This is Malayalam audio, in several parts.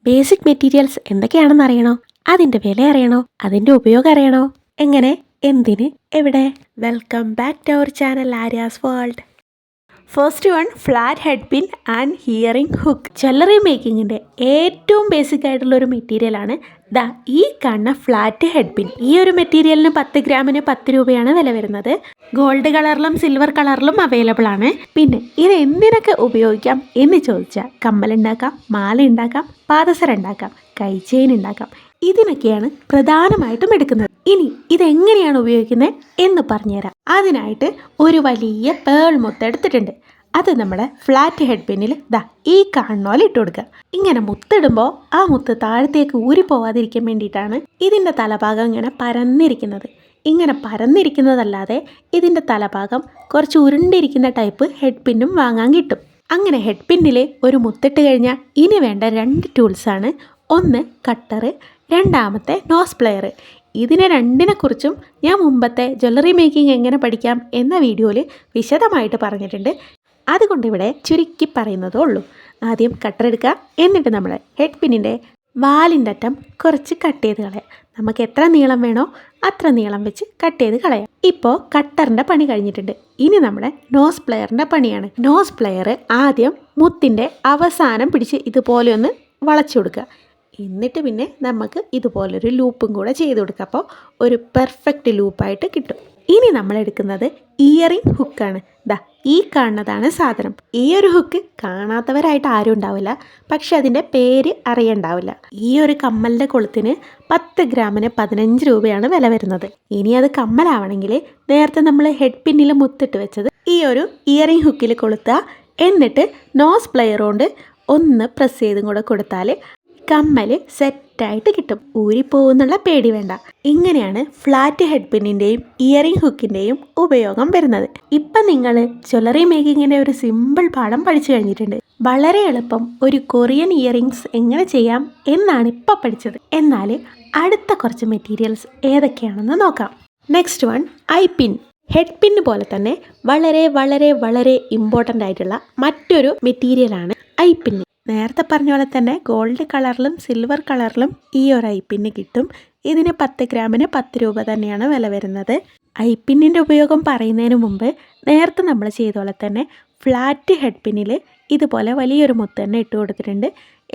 ബേസിക് മെറ്റീരിയൽസ് എന്തൊക്കെയാണെന്ന് അറിയണോ? അതിൻ്റെ വില അറിയണോ? അതിൻ്റെ ഉപയോഗം അറിയണോ? എങ്ങനെ? എന്തിന്? എവിടെ? Welcome back to our channel Aryas world. First one, flat head pin and earring hook. Jewellery മേക്കിങ്ങിൻ്റെ ഏറ്റവും ബേസിക് ആയിട്ടുള്ള ഒരു മെറ്റീരിയലാണ് ഈ കാണുന്ന ഫ്ലാറ്റ് ഹെഡ് പിൻ. ഈ ഒരു മെറ്റീരിയലിന് 10 ഗ്രാമിന് 10 രൂപയാണ് വില വരുന്നത്. ഗോൾഡ് കളറിലും സിൽവർ കളറിലും അവൈലബിൾ ആണ്. പിന്നെ ഇത് എന്തിനൊക്കെ ഉപയോഗിക്കാം എന്ന് ചോദിച്ചാൽ കമ്മലുണ്ടാക്കാം, മാല ഉണ്ടാക്കാം, പാദസര ഉണ്ടാക്കാം, കൈ ചെയിൻ ഉണ്ടാക്കാം. ഇതിനൊക്കെയാണ് പ്രധാനമായിട്ടും എടുക്കുന്നത്. ഇനി ഇതെങ്ങനെയാണ് ഉപയോഗിക്കുന്നത് എന്ന് പറഞ്ഞുതരാം. അതിനായിട്ട് ഒരു വലിയ പേൾ മുത്ത് എടുത്തിട്ടുണ്ട്. അത് നമ്മുടെ ഫ്ലാറ്റ് ഹെഡ് പിന്നിൽ ഈ കാണുന്ന പോലെ ഇട്ട് കൊടുക്കുക. ഇങ്ങനെ മുത്തിടുമ്പോൾ ആ മുത്ത് താഴത്തേക്ക് ഊരിപ്പോവാതിരിക്കാൻ വേണ്ടിയിട്ടാണ് ഇതിൻ്റെ തലഭാഗം ഇങ്ങനെ പരന്നിരിക്കുന്നത്. ഇങ്ങനെ പരന്നിരിക്കുന്നതല്ലാതെ ഇതിൻ്റെ തലഭാഗം കുറച്ച് ഉരുണ്ടിരിക്കുന്ന ടൈപ്പ് ഹെഡ് പിന്നും വാങ്ങാൻ കിട്ടും. അങ്ങനെ ഹെഡ് പിന്നിൽ ഒരു മുത്തിട്ട് കഴിഞ്ഞാൽ ഇനി വേണ്ട 2 ടൂൾസാണ്. ഒന്ന് കട്ടറ്, രണ്ടാമത്തെ നോസ് പ്ലെയർ. ഇതിനെ രണ്ടിനെക്കുറിച്ചും ഞാൻ മുമ്പത്തെ ജ്വല്ലറി മേക്കിംഗ് എങ്ങനെ പഠിക്കാം എന്ന വീഡിയോയിൽ വിശദമായിട്ട് പറഞ്ഞിട്ടുണ്ട്. അതുകൊണ്ട് ഇവിടെ ചുരുക്കി പറയുന്നതേ ഉള്ളൂ. ആദ്യം കട്ടർ എടുക്കുക. എന്നിട്ട് നമ്മൾ ഹെഡ് പിന്നിൻ്റെ വാലിൻ്റെ അറ്റം കുറച്ച് കട്ട് ചെയ്ത് കളയാം. നമുക്ക് എത്ര നീളം വേണോ അത്ര നീളം വെച്ച് കട്ട് ചെയ്ത് കളയാം. ഇപ്പോൾ കട്ടറിൻ്റെ പണി കഴിഞ്ഞിട്ടുണ്ട്. ഇനി നമ്മുടെ നോസ് പ്ലെയറിൻ്റെ പണിയാണ്. നോസ് പ്ലെയർ ആദ്യം മുത്തിൻ്റെ അവസാനം പിടിച്ച് ഇതുപോലെ ഒന്ന് വളച്ചു കൊടുക്കുക. എന്നിട്ട് പിന്നെ നമുക്ക് ഇതുപോലൊരു ലൂപ്പും കൂടെ ചെയ്ത് കൊടുക്കുക. അപ്പോൾ ഒരു പെർഫെക്റ്റ് ലൂപ്പായിട്ട് കിട്ടും. ഇനി നമ്മൾ എടുക്കുന്നത് ഇയറിംഗ് ഹുക്കാണ്. ഈ കാണുന്നതാണ് സാധനം. ഈ ഒരു ഹുക്ക് കാണാത്തവരായിട്ട് ആരും ഉണ്ടാവില്ല, പക്ഷെ അതിൻ്റെ പേര് അറിയണ്ടാവില്ല. ഈ ഒരു കമ്മലിൻ്റെ കൊളുത്തിന് 10 ഗ്രാമിന് 15 രൂപയാണ് വില വരുന്നത്. ഇനി അത് കമ്മലാവണമെങ്കിൽ നേരത്തെ നമ്മൾ ഹെഡ് പിന്നിൽ മുത്തിട്ട് വെച്ചത് ഈ ഒരു ഇയറിംഗ് ഹുക്കിൽ കൊളുത്തുക. എന്നിട്ട് നോസ് പ്ലെയർ കൊണ്ട് ഒന്ന് പ്രസ് ചെയ്തും കൂടെ കൊടുത്താൽ കമ്മൽ സെറ്റായിട്ട് കിട്ടും. ഊരിപ്പോകുന്നുള്ള പേടി വേണ്ട. ഇങ്ങനെയാണ് ഫ്ലാറ്റ് ഹെഡ് പിന്നിൻ്റെയും ഇയറിംഗ് ഹുക്കിൻ്റെയും ഉപയോഗം വരുന്നത്. ഇപ്പം നിങ്ങൾ ജ്വല്ലറി മേക്കിങ്ങിൻ്റെ ഒരു സിമ്പിൾ പാഠം പഠിച്ചു കഴിഞ്ഞിട്ടുണ്ട്. വളരെ എളുപ്പം ഒരു കൊറിയൻ ഇയറിംഗ്സ് എങ്ങനെ ചെയ്യാം എന്നാണ് ഇപ്പം പഠിച്ചത്. എന്നാൽ അടുത്ത കുറച്ച് മെറ്റീരിയൽസ് ഏതൊക്കെയാണെന്ന് നോക്കാം. Next one, eye pin. Head pin പോലെ തന്നെ വളരെ വളരെ വളരെ ഇമ്പോർട്ടൻ്റ് ആയിട്ടുള്ള മറ്റൊരു മെറ്റീരിയലാണ് ഐ പിൻ. നേരത്തെ പറഞ്ഞ പോലെ തന്നെ ഗോൾഡ് കളറിലും സിൽവർ കളറിലും ഈ ഒരു ഐ പിന്ന് കിട്ടും. ഇതിന് 10 ഗ്രാമിന് 10 രൂപ തന്നെയാണ് വില വരുന്നത്. ഐ പിന്നിൻ്റെ ഉപയോഗം പറയുന്നതിന് മുമ്പ് നേരത്തെ നമ്മൾ ചെയ്ത പോലെ തന്നെ ഫ്ലാറ്റ് ഹെഡ് പിന്നിൽ ഇതുപോലെ വലിയൊരു മുത്ത് തന്നെ ഇട്ട് കൊടുത്തിട്ടുണ്ട്.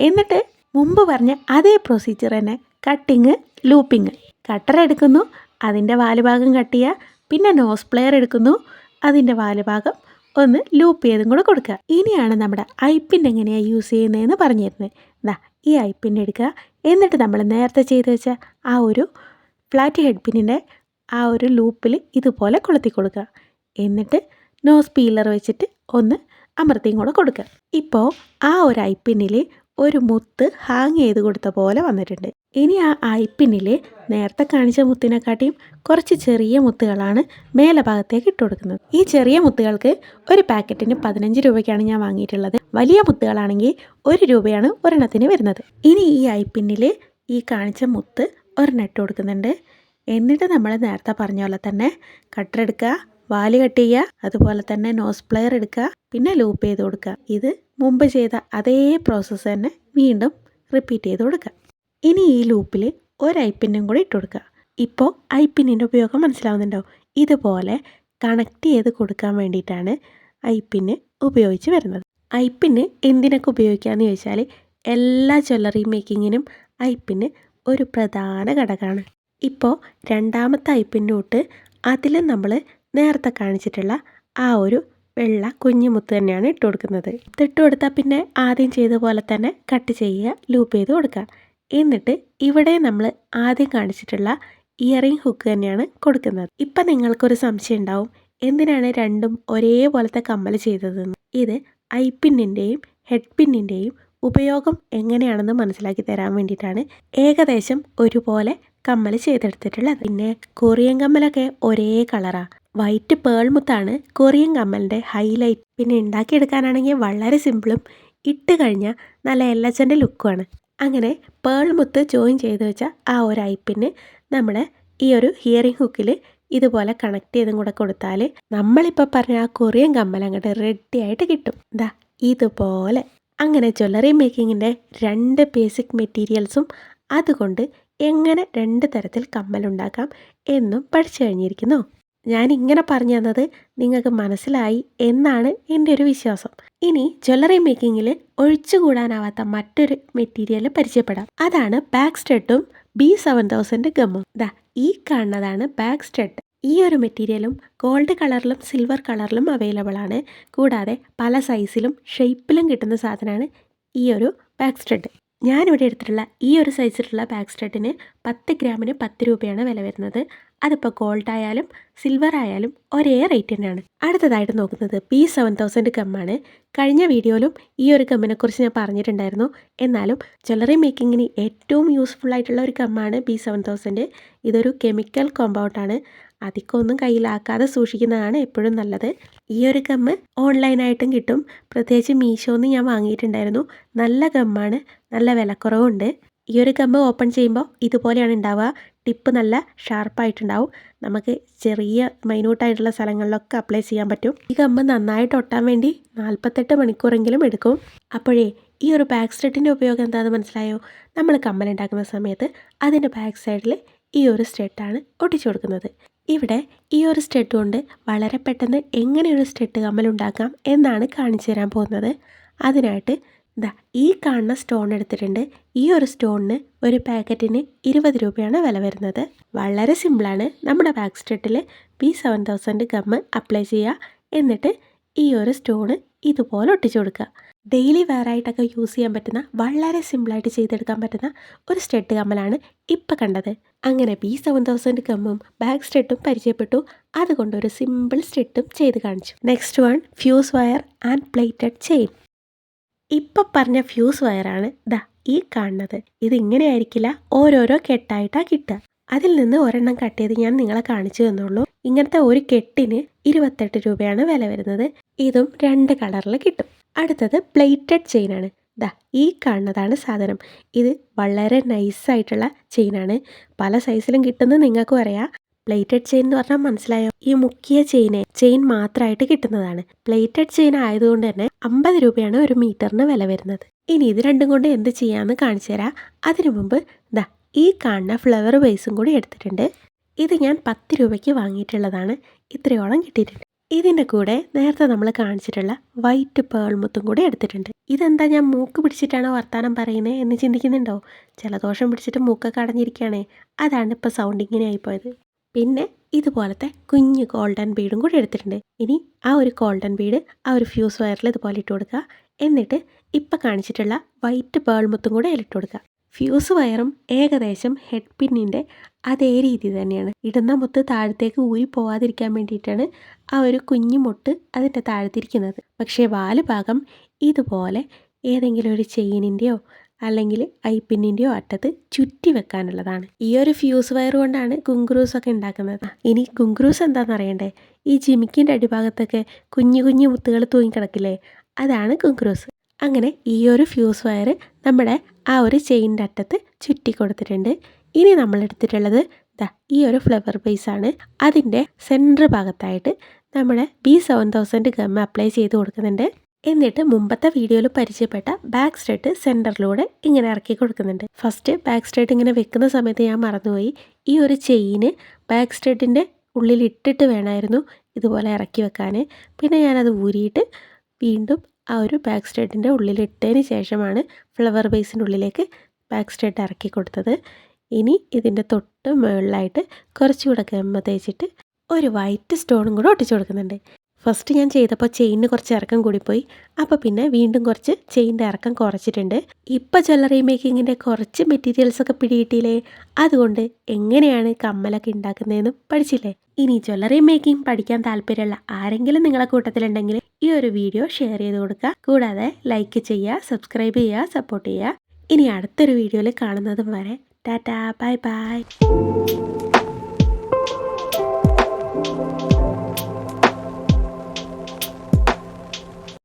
എന്നിട്ട് മുമ്പ് പറഞ്ഞ അതേ പ്രൊസീജിയർ തന്നെ കട്ടിങ്, ലൂപ്പിങ്. കട്ടർ എടുക്കുന്നു, അതിൻ്റെ വാലുഭാഗം കട്ട് ചെയ്യുക. പിന്നെ നോസ് പ്ലെയർ എടുക്കുന്നു, അതിൻ്റെ വാലുഭാഗം ഒന്ന് ലൂപ്പ് ചെയ്തും കൂടെ കൊടുക്കുക. ഇനിയാണ് നമ്മുടെ ഐ പിൻ എങ്ങനെയാണ് യൂസ് ചെയ്യുന്നതെന്ന് പറഞ്ഞു തരുന്നത്. ഈ ഐ പിൻ എടുക്കുക. എന്നിട്ട് നമ്മൾ നേരത്തെ ചെയ്ത് വെച്ച ആ ഒരു ഫ്ലാറ്റ് ഹെഡ് പിന്നിൻ്റെ ആ ഒരു ലൂപ്പിൽ ഇതുപോലെ കൊളുത്തി കൊടുക്കുക. എന്നിട്ട് നോസ് പീലർ വെച്ചിട്ട് ഒന്ന് അമർത്തിയും കൂടെ കൊടുക്കുക. ഇപ്പോൾ ആ ഒരു ഐ പിന്നിൽ ഒരു മുത്ത് ഹാങ് ചെയ്ത് കൊടുത്ത പോലെ വന്നിട്ടുണ്ട്. ഇനി ആ ഐ പിന്നിൽ നേരത്തെ കാണിച്ച മുത്തിനെക്കാട്ടിയും കുറച്ച് ചെറിയ മുത്തുകളാണ് മേലെ ഭാഗത്തേക്ക് ഇട്ട് കൊടുക്കുന്നത്. ഈ ചെറിയ മുത്തുകൾക്ക് ഒരു പാക്കറ്റിന് 15 രൂപയ്ക്കാണ് ഞാൻ വാങ്ങിയിട്ടുള്ളത്. വലിയ മുത്തുകളാണെങ്കിൽ 1 രൂപയാണ് ഒരെണ്ണത്തിന് വരുന്നത്. ഇനി ഈ ഐ പിന്നിൽ ഈ കാണിച്ച മുത്ത് ഒരെണ്ണം ഇട്ട് കൊടുക്കുന്നുണ്ട്. എന്നിട്ട് നമ്മൾ നേരത്തെ പറഞ്ഞ പോലെ തന്നെ കട്ടർ എടുക്കുക, വാല് കട്ട് ചെയ്യുക, അതുപോലെ തന്നെ നോസ് പ്ലെയർ എടുക്കുക, പിന്നെ ലൂപ്പ് ചെയ്ത് കൊടുക്കുക. ഇത് മുമ്പ് ചെയ്ത അതേ പ്രോസസ്സ് തന്നെ വീണ്ടും റിപ്പീറ്റ് ചെയ്ത് കൊടുക്കുക. ഇനി ഈ ലൂപ്പിൽ ഒരു ഐ പിന്നും കൂടി ഇട്ട് കൊടുക്കുക. ഇപ്പോൾ ഐ പിന്നിൻ്റെ ഉപയോഗം മനസ്സിലാവുന്നുണ്ടോ? ഇതുപോലെ കണക്ട് ചെയ്ത് കൊടുക്കാൻ വേണ്ടിയിട്ടാണ് ഐ പിന്ന് ഉപയോഗിച്ച് വരുന്നത്. ഐ പിന്ന് എന്തിനൊക്കെ ഉപയോഗിക്കാമെന്ന് ചോദിച്ചാൽ എല്ലാ ജ്വല്ലറി മേക്കിങ്ങിനും ഐ പിന്ന് ഒരു പ്രധാന ഘടകമാണ്. ഇപ്പോൾ രണ്ടാമത്തെ ഐ പിന്നോട്ട് അതിലും നമ്മൾ നേരത്തെ കാണിച്ചിട്ടുള്ള ആ ഒരു വെള്ള കുഞ്ഞുമുത്ത് തന്നെയാണ് ഇട്ട് കൊടുക്കുന്നത്. ഇട്ട് കൊടുത്താൽ പിന്നെ ആദ്യം ചെയ്ത പോലെ തന്നെ കട്ട് ചെയ്യുക, ലൂപ്പ് ചെയ്ത് കൊടുക്കുക. എന്നിട്ട് ഇവിടെ നമ്മൾ ആദ്യം കാണിച്ചിട്ടുള്ള ഇയറിംഗ് ഹുക്ക് തന്നെയാണ് കൊടുക്കുന്നത്. ഇപ്പം നിങ്ങൾക്കൊരു സംശയം ഉണ്ടാവും, എന്തിനാണ് രണ്ടും ഒരേപോലത്തെ കമ്മൽ ചെയ്തതെന്ന്. ഇത് ഐ പിന്നിൻ്റെയും ഹെഡ് പിന്നിൻ്റെയും ഉപയോഗം എങ്ങനെയാണെന്ന് മനസ്സിലാക്കി തരാൻ വേണ്ടിയിട്ടാണ് ഏകദേശം ഒരുപോലെ കമ്മൽ ചെയ്തെടുത്തിട്ടുള്ളത്. പിന്നെ കൊറിയൻ കമ്മലൊക്കെ ഒരേ കളറാണ്. വൈറ്റ് പേൾ മുത്താണ് കൊറിയൻ കമ്മലിൻ്റെ ഹൈലൈറ്റ്. പിന്നെ ഉണ്ടാക്കിയെടുക്കാനാണെങ്കിൽ വളരെ സിമ്പിളും ഇട്ട് കഴിഞ്ഞാൽ നല്ല എല്ലച്ചൻ്റെ ലുക്കുമാണ്. അങ്ങനെ പേൾ മുത്ത് ജോയിൻ ചെയ്ത് വെച്ച ആ ഒരു ഐ പിന്ന് നമ്മുടെ ഈ ഒരു ഹിയറിംഗ് ഹുക്കിൽ ഇതുപോലെ കണക്ട് ചെയ്തും കൂടെ കൊടുത്താൽ നമ്മളിപ്പോൾ പറഞ്ഞ ആ കൊറിയൻ കമ്മൽ അങ്ങോട്ട് റെഡി ആയിട്ട് കിട്ടും. ഇതുപോലെ അങ്ങനെ ജ്വല്ലറി മേക്കിങ്ങിൻ്റെ 2 ബേസിക് മെറ്റീരിയൽസും അതുകൊണ്ട് എങ്ങനെ 2 തരത്തിൽ കമ്മലുണ്ടാക്കാം എന്നും പഠിച്ചു കഴിഞ്ഞിരിക്കുന്നു. ഞാനിങ്ങനെ പറഞ്ഞു തന്നത് നിങ്ങൾക്ക് മനസ്സിലായി എന്നാണ് എൻ്റെ ഒരു വിശ്വാസം. ഇനി ജ്വല്ലറി മേക്കിങ്ങിൽ ഒഴിച്ചുകൂടാനാവാത്ത മറ്റൊരു മെറ്റീരിയൽ പരിചയപ്പെടാം. അതാണ് ബാക്ക് സ്റ്റഡും B7000 ഗമ്മും. ഈ കാണുന്നതാണ് ബാക്ക് സ്റ്റഡ്. ഈ ഒരു മെറ്റീരിയലും ഗോൾഡ് കളറിലും സിൽവർ കളറിലും അവൈലബിൾ ആണ്. കൂടാതെ പല സൈസിലും ഷേപ്പിലും കിട്ടുന്ന സാധനമാണ് ഈ ഒരു ബാക്ക് സ്റ്റഡ്. ഞാനിവിടെ എടുത്തിട്ടുള്ള ഈ ഒരു സൈസിലുള്ള ബാക്ക് സ്റ്റഡിന് 10 ഗ്രാമിന് 10 രൂപയാണ് വില വരുന്നത്. അതിപ്പോൾ ഗോൾഡ് ആയാലും സിൽവർ ആയാലും ഒരേ റേറ്റ് തന്നെയാണ്. അടുത്തതായിട്ട് നോക്കുന്നത് B7000 ഗമ്മാണ്. കഴിഞ്ഞ വീഡിയോയിലും ഈ ഒരു ഗമ്മിനെക്കുറിച്ച് ഞാൻ പറഞ്ഞിട്ടുണ്ടായിരുന്നു. എന്നാലും ജ്വല്ലറി മേക്കിങ്ങിന് ഏറ്റവും യൂസ്ഫുൾ ആയിട്ടുള്ള ഒരു ഗമ്മാണ് B7000. ഇതൊരു കെമിക്കൽ കോമ്പൗണ്ടാണ്. അധികമൊന്നും കയ്യിലാക്കാതെ സൂക്ഷിക്കുന്നതാണ് എപ്പോഴും നല്ലത്. ഈ ഒരു ഗമ്മ് ഓൺലൈനായിട്ടും കിട്ടും. പ്രത്യേകിച്ച് മീഷോന്ന് ഞാൻ വാങ്ങിയിട്ടുണ്ടായിരുന്നു. നല്ല ഗമ്മാണ്, നല്ല വിലക്കുറവുണ്ട്. ഈ ഒരു ഗമ്മ് ഓപ്പൺ ചെയ്യുമ്പോൾ ഇതുപോലെയാണ് ഉണ്ടാവുക. ടിപ്പ് നല്ല ഷാർപ്പായിട്ടുണ്ടാവും. നമുക്ക് ചെറിയ മൈന്യൂട്ടായിട്ടുള്ള സ്ഥലങ്ങളിലൊക്കെ അപ്ലൈ ചെയ്യാൻ പറ്റും. ഈ ഗമ്മ് നന്നായിട്ട് ഒട്ടാൻ വേണ്ടി 48 മണിക്കൂറെങ്കിലും എടുക്കും. അപ്പോഴേ ഈ ഒരു ബാക്ക് സ്റ്റഡിൻ്റെ ഉപയോഗം എന്താണെന്ന് മനസ്സിലായോ? നമ്മൾ കമ്മലുണ്ടാക്കുന്ന സമയത്ത് അതിൻ്റെ ബാക്ക് സൈഡിൽ ഈ ഒരു സ്റ്റഡാണ് ഒട്ടിച്ചു കൊടുക്കുന്നത്. ഇവിടെ ഈ ഒരു സ്റ്റഡ് കൊണ്ട് വളരെ പെട്ടെന്ന് എങ്ങനെ ഒരു സ്റ്റഡ് കമ്മലുണ്ടാക്കാം എന്നാണ് കാണിച്ചു തരാൻ പോകുന്നത്. അതിനായിട്ട് ഈ കാണുന്ന സ്റ്റോൺ എടുത്തിട്ടുണ്ട്. ഈ ഒരു സ്റ്റോണിന് ഒരു പാക്കറ്റിന് 20 രൂപയാണ് വില വരുന്നത്. വളരെ സിമ്പിളാണ്. നമ്മുടെ ബാക്ക് സ്റ്റഡിൽ B7000 ഗമ്മ് അപ്ലൈ ചെയ്യുക. എന്നിട്ട് ഈ ഒരു സ്റ്റോണ് ഇതുപോലെ ഒട്ടിച്ചു കൊടുക്കുക. ഡെയിലി വെയറായിട്ടൊക്കെ യൂസ് ചെയ്യാൻ പറ്റുന്ന വളരെ സിമ്പിളായിട്ട് ചെയ്തെടുക്കാൻ പറ്റുന്ന ഒരു സ്റ്റഡ് കമ്മലാണ് ഇപ്പം കണ്ടത്. അങ്ങനെ B7000 ഗമ്മും ബാക്ക് സ്റ്റഡും പരിചയപ്പെട്ടു. അതുകൊണ്ടൊരു സിമ്പിൾ സ്റ്റഡും ചെയ്ത് കാണിച്ചു. Next one fuse wire and plated chain. ഇപ്പം പറഞ്ഞ ഫ്യൂസ് വയറാണ് ഈ കാണുന്നത്. ഇതിങ്ങനെ ആയിരിക്കില്ല, ഓരോരോ കെട്ടായിട്ടാണ് കിട്ടുക. അതിൽ നിന്ന് ഒരെണ്ണം കട്ട് ചെയ്ത് ഞാൻ നിങ്ങളെ കാണിച്ചു തന്നുള്ളൂ. ഇങ്ങനത്തെ ഒരു കെട്ടിന് 28 രൂപയാണ് വില വരുന്നത്. ഇതും 2 കളറിൽ കിട്ടും. അടുത്തത് പ്ലേറ്റഡ് ചെയിനാണ്. ഈ കാണുന്നതാണ് സാധനം. ഇത് വളരെ നൈസായിട്ടുള്ള ചെയിനാണ്. പല സൈസിലും കിട്ടുന്നത് നിങ്ങൾക്കും അറിയാം. പ്ലേറ്റഡ് ചെയിൻ എന്ന് പറഞ്ഞാൽ മനസ്സിലായോ? ഈ മുക്കിയ ചെയിൻ മാത്രമായിട്ട് കിട്ടുന്നതാണ്. പ്ലേറ്റഡ് ചെയിൻ ആയതുകൊണ്ട് തന്നെ 50 രൂപയാണ് ഒരു മീറ്ററിന് വില വരുന്നത്. ഇനി ഇത് രണ്ടും കൊണ്ട് എന്ത് ചെയ്യാമെന്ന് കാണിച്ചു തരാം. അതിനു മുമ്പ് ഈ കാണുന്ന ഫ്ലവർ ബേസും കൂടി എടുത്തിട്ടുണ്ട്. ഇത് ഞാൻ 10 രൂപയ്ക്ക് വാങ്ങിയിട്ടുള്ളതാണ്. ഇത്രയോളം കിട്ടിയിട്ടുണ്ട്. ഇതിൻ്റെ കൂടെ നേരത്തെ നമ്മൾ കാണിച്ചിട്ടുള്ള വൈറ്റ് പേൾ മുത്തും കൂടി എടുത്തിട്ടുണ്ട്. ഇതെന്താ ഞാൻ മൂക്ക് പിടിച്ചിട്ടാണോ വർത്താനം പറയുന്നത് എന്ന് ചിന്തിക്കുന്നുണ്ടോ? ജലദോഷം പിടിച്ചിട്ട് മൂക്കൊക്കെ അടഞ്ഞിരിക്കുകയാണേ. അതാണ് ഇപ്പോൾ സൗണ്ട് ഇങ്ങനെ ആയിപ്പോയത്. പിന്നെ ഇതുപോലത്തെ കുഞ്ഞ് ഗോൾഡൻ ബീഡും കൂടി എടുത്തിട്ടുണ്ട്. ഇനി ആ ഒരു ഗോൾഡൻ ബീഡ് ആ ഒരു ഫ്യൂസ് വയറിൽ ഇതുപോലെ ഇട്ട് കൊടുക്കുക. എന്നിട്ട് ഇപ്പം കാണിച്ചിട്ടുള്ള വൈറ്റ് പേൾ മുത്തും കൂടെ അതിലിട്ട് കൊടുക്കുക. ഫ്യൂസ് വയറും ഏകദേശം ഹെഡ് പിന്നിൻ്റെ അതേ രീതി തന്നെയാണ്. ഇടുന്ന മുത്ത് താഴത്തേക്ക് ഊരി പോവാതിരിക്കാൻ വേണ്ടിയിട്ടാണ് ആ ഒരു കുഞ്ഞു മുട്ട് അതിൻ്റെ താഴത്തിരിക്കുന്നത്. പക്ഷേ വാല് ഭാഗം ഇതുപോലെ ഏതെങ്കിലും ഒരു ചെയിനിൻ്റെയോ അല്ലെങ്കിൽ ഐപ്പിന്നിൻ്റെയോ അറ്റത്ത് ചുറ്റി വെക്കാനുള്ളതാണ്. ഈ ഒരു ഫ്യൂസ് വയർ കൊണ്ടാണ് ഗുങ്ക്രൂസ് ഒക്കെ ഉണ്ടാക്കുന്നത്. ഇനി ഗുങ്ക്രൂസ് എന്താണെന്ന് അറിയണ്ടേ? ഈ ജിമിക്കിൻ്റെ അടിഭാഗത്തൊക്കെ കുഞ്ഞു കുഞ്ഞു മുത്തുകൾ തൂങ്ങിക്കിടക്കില്ലേ, അതാണ് ഗുങ്ക്രൂസ്. അങ്ങനെ ഈ ഒരു ഫ്യൂസ് വയർ നമ്മുടെ ആ ഒരു ചെയിനിൻ്റെ അറ്റത്ത് ചുറ്റി കൊടുത്തിട്ടുണ്ട്. ഇനി നമ്മൾ എടുത്തിട്ടുള്ളത് ഈ ഒരു ഫ്ലവർ ബേസാണ്. അതിൻ്റെ സെൻറ്റർ ഭാഗത്തായിട്ട് നമ്മുടെ B7000 ഗമ്മ് അപ്ലൈ ചെയ്ത് കൊടുക്കുന്നുണ്ട്. എന്നിട്ട് മുമ്പത്തെ വീഡിയോയിൽ പരിചയപ്പെട്ട ബാക്ക് സ്റ്റഡ് സെൻറ്ററിലൂടെ ഇങ്ങനെ ഇറക്കി കൊടുക്കുന്നുണ്ട്. ഫസ്റ്റ് ബാക്ക് സ്റ്റഡ് ഇങ്ങനെ വെക്കുന്ന സമയത്ത് ഞാൻ മറന്നുപോയി. ഈ ഒരു ചെയിന് ബാക്ക് സ്റ്റഡിൻ്റെ ഉള്ളിൽ ഇട്ടിട്ട് വേണമായിരുന്നു ഇതുപോലെ ഇറക്കി വെക്കാൻ. പിന്നെ ഞാനത് ഊരിയിട്ട് വീണ്ടും ആ ഒരു ബാക്ക് സ്റ്റഡിൻ്റെ ഉള്ളിലിട്ടതിന് ശേഷമാണ് ഫ്ലവർ ബേസിൻ്റെ ഉള്ളിലേക്ക് ബാക്ക് സ്റ്റഡ് ഇറക്കി കൊടുത്തത്. ഇനി ഇതിൻ്റെ തൊട്ട് മുകളിലായിട്ട് കുറച്ചുകൂടെ ഗമ്മ തേച്ചിട്ട് ഒരു വൈറ്റ് സ്റ്റോണും കൂടെ ഒട്ടിച്ചു കൊടുക്കുന്നുണ്ട്. ഫസ്റ്റ് ഞാൻ ചെയ്തപ്പോൾ ചെയിനിന് കുറച്ച് ഇറക്കം കൂടിപ്പോയി. അപ്പോൾ പിന്നെ വീണ്ടും കുറച്ച് ചെയിൻ്റെ ഇറക്കം കുറച്ചിട്ടുണ്ട്. ഇപ്പോൾ ജ്വല്ലറി മേക്കിങ്ങിൻ്റെ കുറച്ച് മെറ്റീരിയൽസൊക്കെ പിടികിട്ടിയില്ലേ? അതുകൊണ്ട് എങ്ങനെയാണ് കമ്മലൊക്കെ ഉണ്ടാക്കുന്നതെന്നും പഠിച്ചില്ലേ? ഇനി ജ്വല്ലറി മേക്കിംഗ് പഠിക്കാൻ താല്പര്യമുള്ള ആരെങ്കിലും നിങ്ങളെ കൂട്ടത്തിലുണ്ടെങ്കിൽ ഈ ഒരു വീഡിയോ ഷെയർ ചെയ്ത് കൊടുക്കുക. കൂടാതെ ലൈക്ക് ചെയ്യുക, സബ്സ്ക്രൈബ് ചെയ്യുക, സപ്പോർട്ട് ചെയ്യുക. ഇനി അടുത്തൊരു വീഡിയോയിൽ കാണുന്നതും വരെ ടാറ്റാ, ബൈ ബൈ.